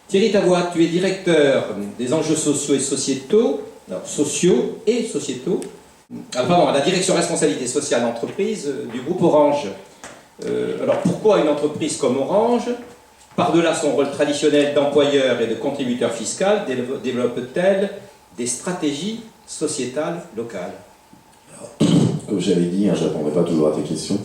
Thierry Tavoit, tu es directeur des enjeux sociaux et sociétaux, à la direction responsabilité sociale d'entreprise du groupe Orange. Alors pourquoi une entreprise comme Orange, par-delà son rôle traditionnel d'employeur et de contributeur fiscal, développe-t-elle des stratégies sociétales locales? Comme j'avais dit, je ne répondrai pas toujours à tes questions.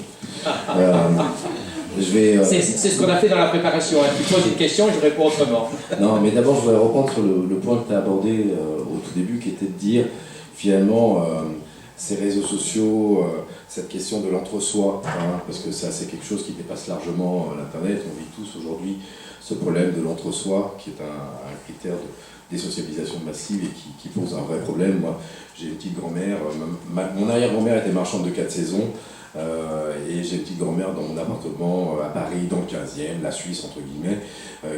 C'est ce qu'on a fait dans la préparation. Tu poses une question, je réponds autrement. Non, mais d'abord, je voudrais reprendre sur le point que tu as abordé au tout début, qui était de dire, finalement, ces réseaux sociaux, cette question de l'entre-soi, parce que ça, c'est quelque chose qui dépasse largement l'Internet. On vit tous aujourd'hui ce problème de l'entre-soi, qui est un critère de désocialisation massive et qui pose un vrai problème. Moi, j'ai une petite grand-mère, mon arrière-grand-mère était marchande de 4 saisons, et j'ai une petite grand-mère dans mon appartement à Paris, dans le 15e, la Suisse entre guillemets,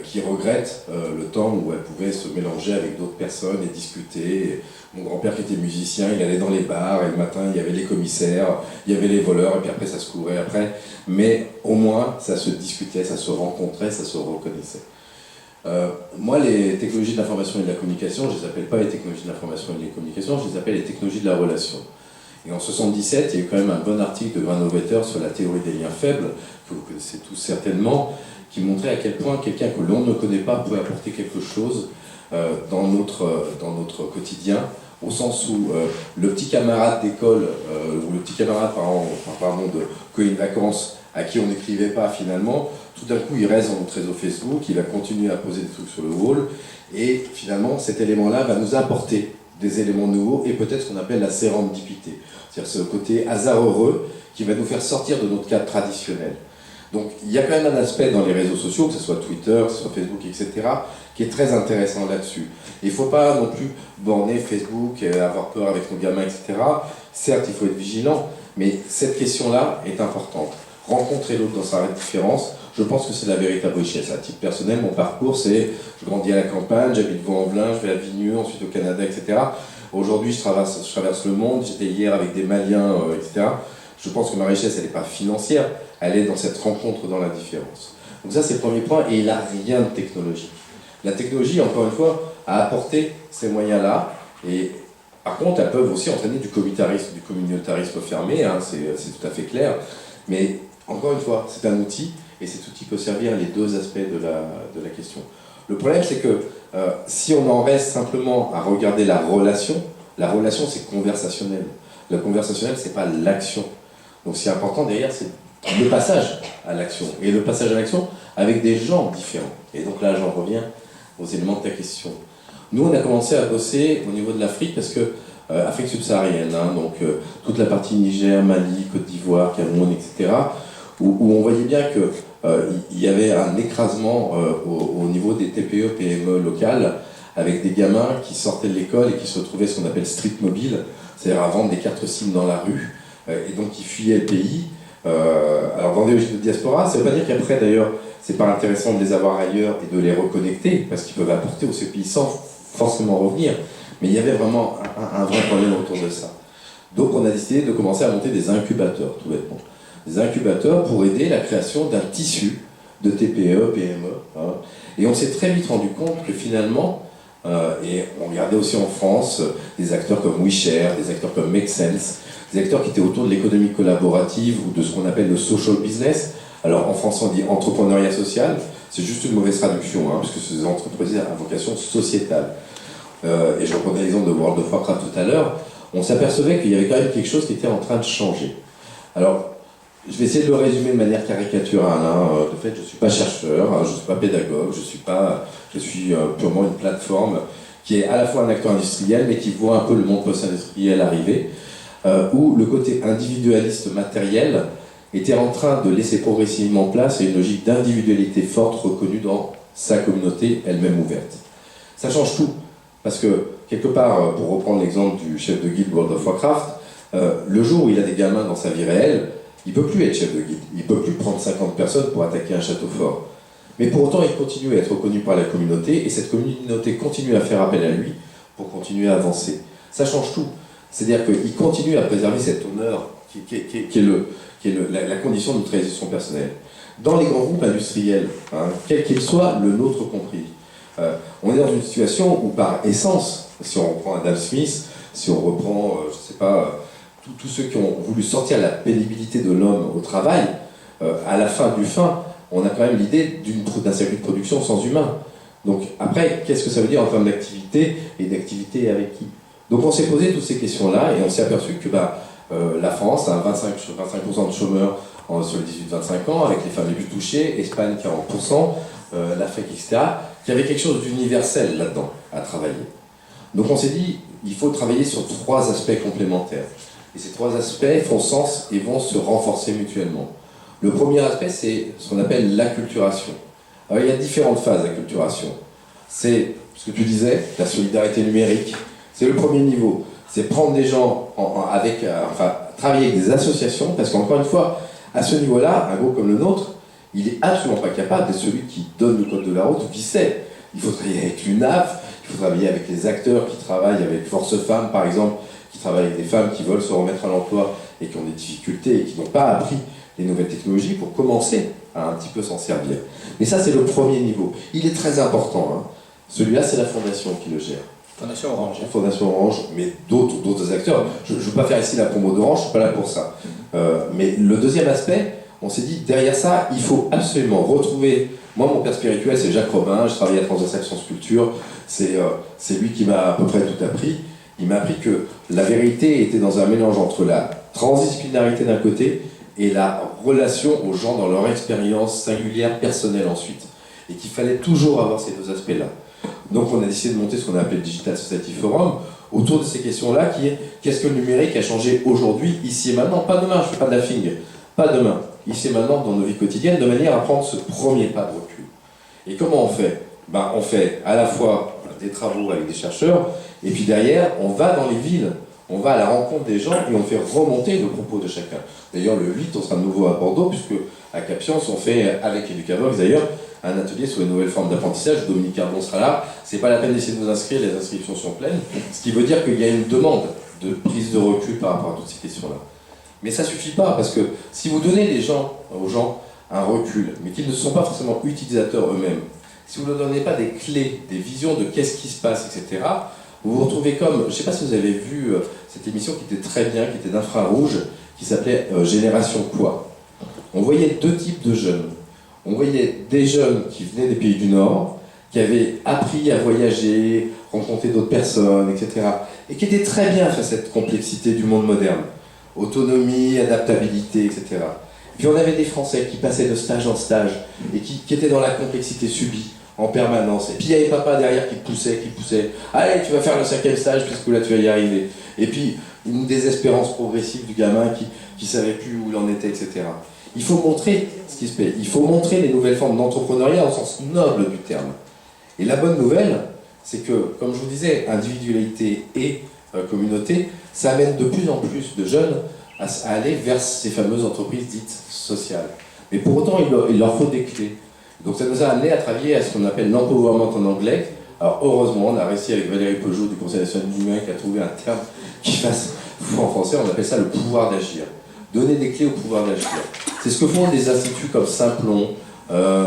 qui regrette le temps où elle pouvait se mélanger avec d'autres personnes et discuter. Mon grand-père qui était musicien, il allait dans les bars et le matin il y avait les commissaires, il y avait les voleurs et puis après ça se courait après. Mais au moins ça se discutait, ça se rencontrait, ça se reconnaissait. Moi, les technologies de l'information et de la communication, je ne les appelle pas les technologies de l'information et de la communication, je les appelle les technologies de la relation. Et en 1977, il y a eu quand même un bon article de Van Novetter sur la théorie des liens faibles, que vous connaissez tous certainement, qui montrait à quel point quelqu'un que l'on ne connaît pas peut apporter quelque chose dans notre quotidien, au sens où le petit camarade d'école, ou le petit camarade de une vacances, à qui on n'écrivait pas finalement, tout d'un coup il reste dans notre réseau Facebook, il va continuer à poser des trucs sur le wall, et finalement cet élément-là va nous apporter des éléments nouveaux et peut-être ce qu'on appelle la sérendipité, c'est-à-dire ce côté hasard heureux qui va nous faire sortir de notre cadre traditionnel. Donc il y a quand même un aspect dans les réseaux sociaux, que ce soit Twitter, que ce soit Facebook, etc., qui est très intéressant là-dessus. Il ne faut pas non plus borner Facebook, avoir peur avec nos gamins, etc. Certes, il faut être vigilant, mais cette question-là est importante. Rencontrer l'autre dans sa différence, je pense que c'est la véritable richesse. À titre personnel, mon parcours, c'est je grandis à la campagne, j'habite Vaux-en-Velin, je vais à Vigneux, ensuite au Canada, etc. Aujourd'hui, je traverse le monde, j'étais hier avec des Maliens, etc. Je pense que ma richesse, elle n'est pas financière, elle est dans cette rencontre dans la différence. Donc ça, c'est le premier point, et il n'a rien de technologique. La technologie, encore une fois, a apporté ces moyens-là, et par contre, elles peuvent aussi entraîner du communautarisme fermé, c'est tout à fait clair, mais encore une fois, c'est un outil, et cet outil peut servir les deux aspects de la question. Le problème, c'est que si on en reste simplement à regarder la relation c'est conversationnel. Le conversationnel, c'est pas l'action. Donc ce qui est important derrière, c'est le passage à l'action. Et le passage à l'action avec des gens différents. Et donc là, j'en reviens aux éléments de ta question. Nous, on a commencé à bosser au niveau de l'Afrique parce que Afrique subsaharienne, donc toute la partie Niger, Mali, Côte d'Ivoire, Cameroun, etc., où on voyait bien qu'il y avait un écrasement au niveau des TPE, PME locales, avec des gamins qui sortaient de l'école et qui se retrouvaient ce qu'on appelle street mobile, c'est-à-dire à vendre des cartes SIM dans la rue, et donc qui fuyaient le pays. Alors dans des logiques de diaspora, ça ne veut pas dire qu'après d'ailleurs, c'est pas intéressant de les avoir ailleurs et de les reconnecter, parce qu'ils peuvent apporter au ce pays sans forcément revenir, mais il y avait vraiment un vrai problème autour de ça. Donc on a décidé de commencer à monter des incubateurs, tout bêtement. Des incubateurs pour aider la création d'un tissu de TPE, PME. Et on s'est très vite rendu compte que finalement, et on regardait aussi en France des acteurs comme WeShare, des acteurs comme Make Sense, des acteurs qui étaient autour de l'économie collaborative ou de ce qu'on appelle le social business. Alors en français on dit entrepreneuriat social, c'est juste une mauvaise traduction, puisque c'est des entreprises à vocation sociétale. Et je reprenais l'exemple de World of Warcraft tout à l'heure, on s'apercevait qu'il y avait quand même quelque chose qui était en train de changer. Alors, je vais essayer de le résumer de manière caricaturale. De fait, je ne suis pas chercheur, je ne suis pas pédagogue, je suis purement une plateforme qui est à la fois un acteur industriel, mais qui voit un peu le monde post-industriel arriver, où le côté individualiste matériel était en train de laisser progressivement place à une logique d'individualité forte reconnue dans sa communauté elle-même ouverte. Ça change tout, parce que, quelque part, pour reprendre l'exemple du chef de guilde World of Warcraft, le jour où il a des gamins dans sa vie réelle, il ne peut plus être chef de guilde, il ne peut plus prendre 50 personnes pour attaquer un château fort. Mais pour autant, il continue à être reconnu par la communauté, et cette communauté continue à faire appel à lui pour continuer à avancer. Ça change tout. C'est-à-dire qu'il continue à préserver cet honneur qui est la condition de notre réalisation personnelle. Dans les grands groupes industriels, quels qu'ils soient, le nôtre compris, On est dans une situation où, par essence, si on reprend Adam Smith, si on reprend, je sais pas, tous ceux qui ont voulu sortir la pénibilité de l'homme au travail, à la fin du fin, on a quand même l'idée d'un circuit de production sans humain. Donc après, qu'est-ce que ça veut dire en termes d'activité, et d'activité avec qui? Donc on s'est posé toutes ces questions-là, et on s'est aperçu que la France a 25% de chômeurs sur les 18-25 ans, avec les femmes les plus touchées, Espagne 40%, l'Afrique, etc., qu'il y avait quelque chose d'universel là-dedans à travailler. Donc on s'est dit, il faut travailler sur 3 aspects complémentaires. Et ces 3 aspects font sens et vont se renforcer mutuellement. Le premier aspect, c'est ce qu'on appelle l'acculturation. Alors il y a différentes phases d'acculturation. C'est ce que tu disais, la solidarité numérique. C'est le premier niveau. C'est prendre des gens travailler avec des associations, parce qu'encore une fois, à ce niveau-là, un groupe comme le nôtre, il est absolument pas capable d'être celui qui donne le code de la route ou qui sait. Il faut travailler avec l'UNAF, il faut travailler avec les acteurs qui travaillent avec Force Femmes, par exemple, qui travaillent avec des femmes qui veulent se remettre à l'emploi et qui ont des difficultés et qui n'ont pas appris les nouvelles technologies pour commencer à un petit peu s'en servir. Mais ça, c'est le premier niveau. Il est très important. Hein. Celui-là, c'est la fondation qui le gère. Fondation Orange. Fondation Orange, mais d'autres acteurs. Je ne veux pas faire ici la promo d'Orange, je ne suis pas là pour ça. Mais le deuxième aspect, on s'est dit, derrière ça, il faut absolument retrouver... Moi, mon père spirituel, c'est Jacques Robin, je travaillais à Transversal Sciences Culture, c'est lui qui m'a à peu près tout appris. Il m'a appris que la vérité était dans un mélange entre la transdisciplinarité d'un côté et la relation aux gens dans leur expérience singulière, personnelle ensuite. Et qu'il fallait toujours avoir ces 2 aspects-là. Donc on a décidé de monter ce qu'on a appelé le Digital Society Forum autour de ces questions-là, qui est qu'est-ce que le numérique a changé aujourd'hui, ici et maintenant, pas demain, je ne fais pas de la figue, pas demain, ici et maintenant dans nos vies quotidiennes, de manière à prendre ce premier pas de recul. Et comment on fait? On fait à la fois des travaux avec des chercheurs, et puis derrière, on va dans les villes, on va à la rencontre des gens et on fait remonter le propos de chacun. D'ailleurs, le 8, on sera de nouveau à Bordeaux, puisque à Capience, on fait, avec Educavox d'ailleurs, un atelier sur les nouvelles formes d'apprentissage. Dominique Carbon sera là. C'est pas la peine d'essayer de vous inscrire, les inscriptions sont pleines. Ce qui veut dire qu'il y a une demande de prise de recul par rapport à toutes ces questions-là. Mais ça suffit pas, parce que si vous donnez aux gens un recul, mais qu'ils ne sont pas forcément utilisateurs eux-mêmes, si vous ne leur donnez pas des clés, des visions de qu'est-ce qui se passe, etc., vous vous retrouvez comme, je ne sais pas si vous avez vu cette émission qui était très bien, qui était d'infrarouge, qui s'appelait Génération Quoi. On voyait 2 types de jeunes. On voyait des jeunes qui venaient des pays du Nord, qui avaient appris à voyager, rencontrer d'autres personnes, etc. Et qui étaient très bien face à cette complexité du monde moderne. Autonomie, adaptabilité, etc. Puis on avait des Français qui passaient de stage en stage et qui étaient dans la complexité subie en permanence. Et puis il y avait papa derrière qui poussait. Allez, tu vas faire le 5e stage puisque là tu vas y arriver. Et puis une désespérance progressive du gamin qui savait plus où il en était, etc. Il faut montrer ce qui se fait. Il faut montrer les nouvelles formes d'entrepreneuriat au sens noble du terme. Et la bonne nouvelle, c'est que, comme je vous disais, individualité et communauté, ça amène de plus en plus de jeunes à aller vers ces fameuses entreprises dites sociales. Mais pour autant, il leur faut des clés. Donc ça nous a amené à travailler à ce qu'on appelle l'empowerment en anglais. Alors heureusement, on a réussi avec Valérie Peugeot du Conseil national du numérique à trouver un terme qui fasse fou en français, on appelle ça le pouvoir d'agir. Donner des clés au pouvoir d'agir. C'est ce que font des instituts comme Simplon,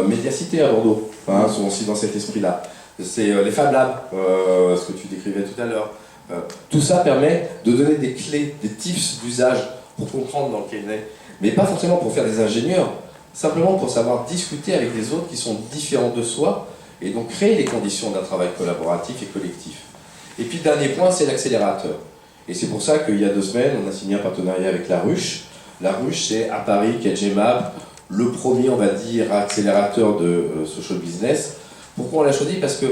Médiacité à Bordeaux, sont aussi dans cet esprit-là. C'est les Fab Labs, ce que tu décrivais tout à l'heure. Tout ça permet de donner des clés, des tips d'usage pour comprendre dans lequel on est. Mais pas forcément pour faire des ingénieurs, simplement pour savoir discuter avec des autres qui sont différents de soi et donc créer les conditions d'un travail collaboratif et collectif. Et puis, dernier point, c'est l'accélérateur. Et c'est pour ça qu'il y a 2 semaines, on a signé un partenariat avec La Ruche. La Ruche, c'est à Paris, KGMAP, le premier, on va dire, accélérateur de social business. Pourquoi on l'a choisi? Parce que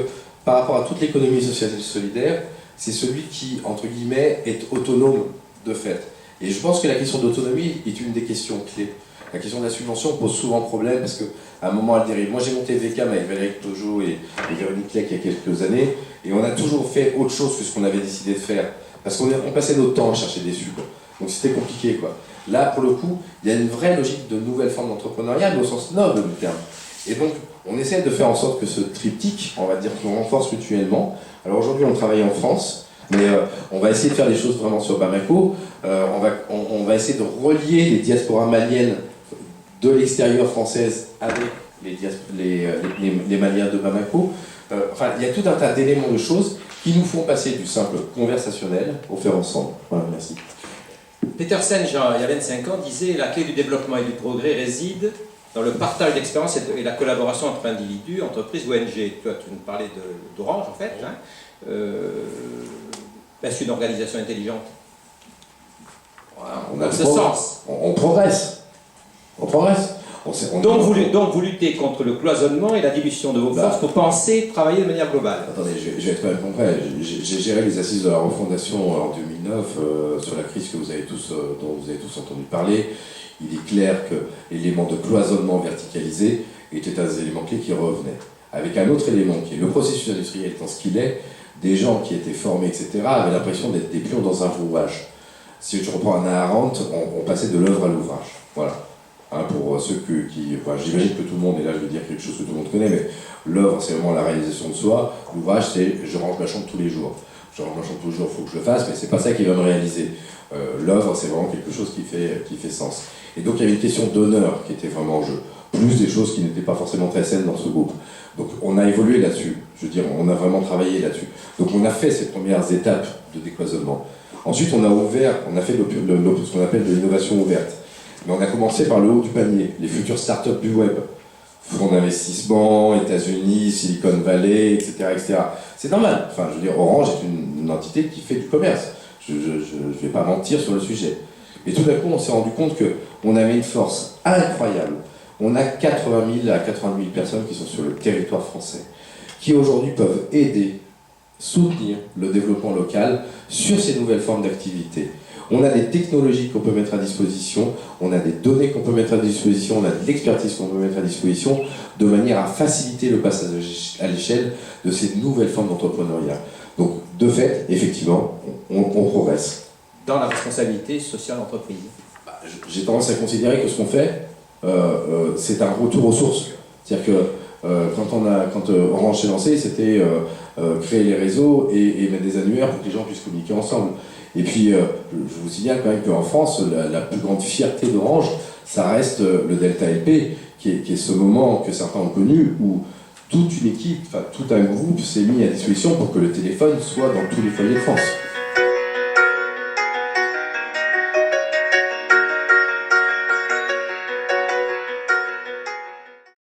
par rapport à toute l'économie sociale et solidaire, c'est celui qui, entre guillemets, est autonome de fait. Et je pense que la question d'autonomie est une des questions clés. La question de la subvention pose souvent problème parce qu'à un moment, elle dérive. Moi, j'ai monté VCAM avec Valérie Peugeot et Véronique Lec il y a quelques années, et on a toujours fait autre chose que ce qu'on avait décidé de faire. Parce qu'on passait notre temps à chercher des sous. Donc c'était compliqué, quoi. Là, pour le coup, il y a une vraie logique de nouvelles formes d'entrepreneuriat, mais au sens noble du terme. Et donc, on essaie de faire en sorte que ce triptyque, on va dire, qu'on renforce mutuellement. Alors aujourd'hui, on travaille en France, mais on va essayer de faire des choses vraiment sur Bamako. On va essayer de relier les diasporas maliennes de l'extérieur française avec les Maliens de Bamako. Enfin, il y a tout un tas d'éléments de choses qui nous font passer du simple conversationnel au faire ensemble. Voilà, merci. Petersen, il y a 25 ans, disait « La clé du développement et du progrès réside dans le partage d'expériences et la collaboration entre individus, entreprises ou ONG. » Toi, tu nous parlais d'Orange, en fait. Hein. Est-ce une organisation intelligente? On a dans ce sens. On progresse. On progresse. Donc vous luttez contre le cloisonnement et la dilution de vos forces pour penser, travailler de manière globale. Attendez, je vais être quand même concret. J'ai géré les assises de la refondation en 2009 sur la crise dont vous avez tous entendu parler. Il est clair que l'élément de cloisonnement verticalisé était un des éléments clés qui revenait. Avec un autre élément qui est le processus industriel étant ce qu'il est, des gens qui étaient formés, etc., avaient l'impression d'être des pions dans un rouage. Si je reprends Hannah Arendt, on passait de l'œuvre à l'ouvrage. Voilà. Hein, pour ceux j'imagine que tout le monde, et là je vais dire quelque chose que tout le monde connaît, mais l'œuvre c'est vraiment la réalisation de soi, l'ouvrage c'est je range ma chambre tous les jours. Je range ma chambre tous les jours, il faut que je le fasse, mais c'est pas ça qui va me réaliser. L'œuvre c'est vraiment quelque chose qui fait sens. Et donc il y avait une question d'honneur qui était vraiment en jeu, plus des choses qui n'étaient pas forcément très saines dans ce groupe. Donc on a évolué là-dessus, je veux dire, on a vraiment travaillé là-dessus. Donc on a fait ces premières étapes de décloisonnement. Ensuite on a fait ce qu'on appelle de l'innovation ouverte. Mais on a commencé par le haut du panier, les futures startups du web. Fonds d'investissement, États-Unis, Silicon Valley, etc. etc. C'est normal. Enfin, je veux dire, Orange est une entité qui fait du commerce. Je ne vais pas mentir sur le sujet. Et tout d'un coup, on s'est rendu compte qu'on avait une force incroyable. On a 80 000 à 80 000 personnes qui sont sur le territoire français, qui aujourd'hui peuvent aider, soutenir le développement local sur ces nouvelles formes d'activité. On a des technologies qu'on peut mettre à disposition, on a des données qu'on peut mettre à disposition, on a de l'expertise qu'on peut mettre à disposition, de manière à faciliter le passage à l'échelle de ces nouvelles formes d'entrepreneuriat. Donc, de fait, effectivement, on progresse. Dans la responsabilité sociale d'entreprise. J'ai tendance à considérer que ce qu'on fait, c'est un retour aux sources. C'est-à-dire que quand Orange s'est lancé, c'était créer les réseaux et mettre des annuaires pour que les gens puissent communiquer ensemble. Et puis, je vous signale quand même qu'en France, la plus grande fierté d'Orange, ça reste le Delta LP, qui est ce moment que certains ont connu, où toute une équipe, tout un groupe s'est mis à disposition pour que le téléphone soit dans tous les foyers de France.